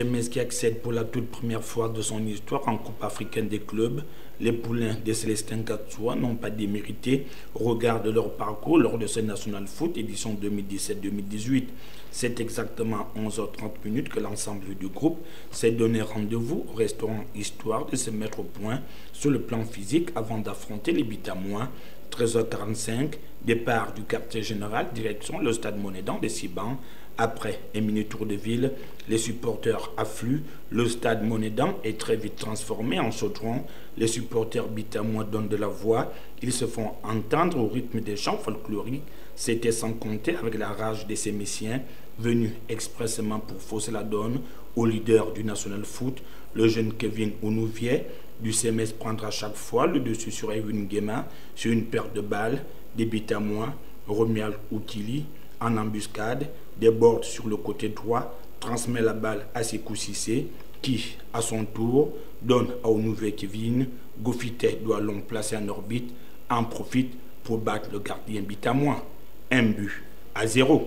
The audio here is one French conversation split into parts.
MS qui accède pour la toute première fois de son histoire en Coupe africaine des clubs. Les poulains des Célestins Katsoua n'ont pas démérité au regard de leur parcours lors de ce National Foot édition 2017-2018. C'est exactement 11h30 que l'ensemble du groupe s'est donné rendez-vous au restaurant histoire de se mettre au point sur le plan physique avant d'affronter les Bitamois. 13h45, départ du quartier général, direction le stade Monédan de Siban. Après un mini-tour de ville, les supporters affluent. Le stade Monédan est très vite transformé en chaudron. Les supporters bitamois donnent de la voix. Ils se font entendre au rythme des chants folkloriques. C'était sans compter avec la rage des Sémissiens, venus expressément pour fausser la donne au leader du National Foot, le jeune Kevin Onouvier. Du CMS prendra chaque fois le dessus sur Edwin Guéma sur une paire de balles. Des bitamois, Romuald Outili, en embuscade, déborde sur le côté droit, transmet la balle à Sekou Cissé, qui, à son tour, donne à Onouvier Kevin. Gofité doit l'on placer en orbite, en profite pour battre le gardien bitamois. 1-0.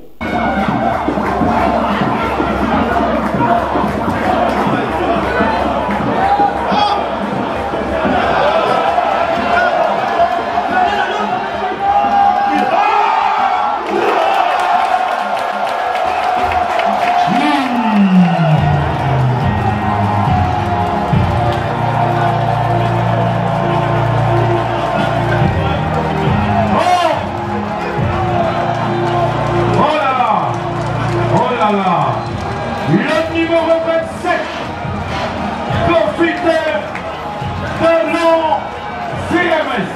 Le numéro 27, profiteur de l'CMS.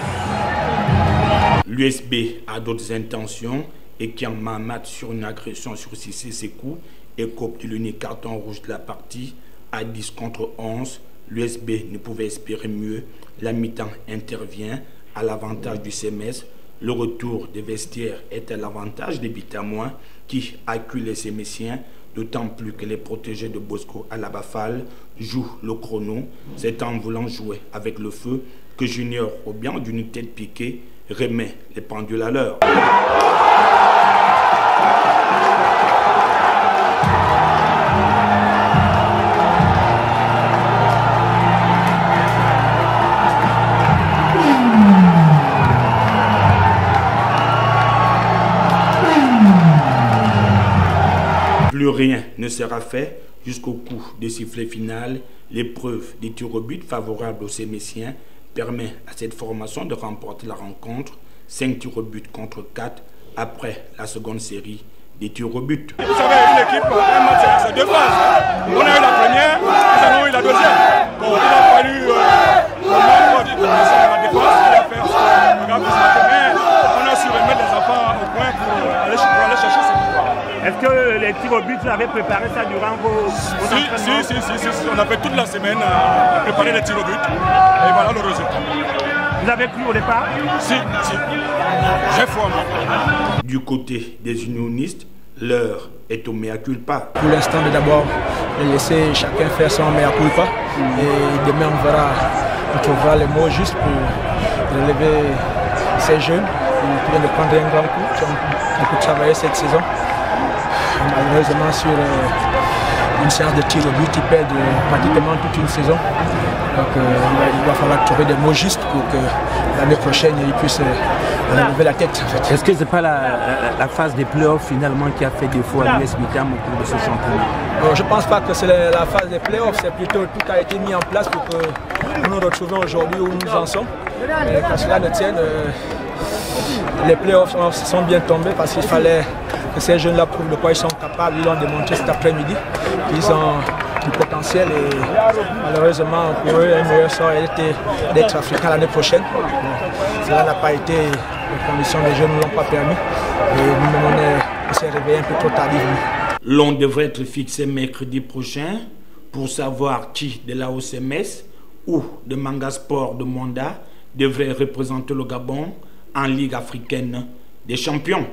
L'USB a d'autres intentions et qui en Mahamat sur une agression sur Cissé Sekou et cope de l'unique carton rouge de la partie à 10 contre 11. L'USB ne pouvait espérer mieux. La mi-temps intervient à l'avantage du CMS. Le retour des vestiaires est à l'avantage des Bitamois qui accueillent les Sémissiens, d'autant plus que les protégés de Bosco à la Bafale jouent le chrono. C'est en voulant jouer avec le feu que Junior, au bien d'une tête piquée, remet les pendules à l'heure. Plus rien ne sera fait jusqu'au coup des sifflets final. L'épreuve des tirs au but favorables aux Sémissiens permet à cette formation de remporter la rencontre. 5 tirs au but contre 4 après la seconde série des tirs au but. Vous savez, une équipe, un match c'est deux phases. On a eu la première, nous avons eu la deuxième. Bon, il a fallu au membre de la défense qui a fait on a su remettre les enfants au point pour aller chercher cette victoire. Est-ce que les tirs au but, vous avez préparé ça durant vos entraînements? Si, on a fait toute la semaine à préparer les tirs au but et voilà le résultat. Vous avez cru au départ? Si, j'ai foi. Du côté des unionistes, l'heure est au mea culpa. Pour l'instant, d'abord, laisser chacun faire son mea culpa et demain on trouvera les mots justes pour relever ces jeunes qui viennent de prendre un grand coup, qui ont beaucoup travaillé cette saison. Malheureusement, sur une séance de tir au but, ils perdent pratiquement toute une saison. Donc il va falloir trouver des mots justes pour que l'année prochaine, ils puissent relever la tête. En fait. Est-ce que ce n'est pas la phase des playoffs finalement qui a fait défaut à l'US Bitam au cours de ce championnat? Je ne pense pas que c'est la phase des playoffs, c'est plutôt tout a été mis en place pour que nous nous retrouvions aujourd'hui où nous en sommes. Et quand cela ne tienne, les playoffs sont bien tombés parce qu'il fallait que ces jeunes-là prouvent de quoi ils sont capables. Ils l'ont démontré cet après-midi. Ils ont du potentiel et malheureusement pour eux, un meilleur sort était d'être africain l'année prochaine. Bon, cela n'a pas été, les conditions des jeunes ne l'ont pas permis. Et nous-mêmes, on s'est réveillé un peu trop tardivement. L'on devrait être fixé mercredi prochain pour savoir qui de la OCMS ou de Manga Sport de Monda devrait représenter le Gabon en Ligue africaine des champions.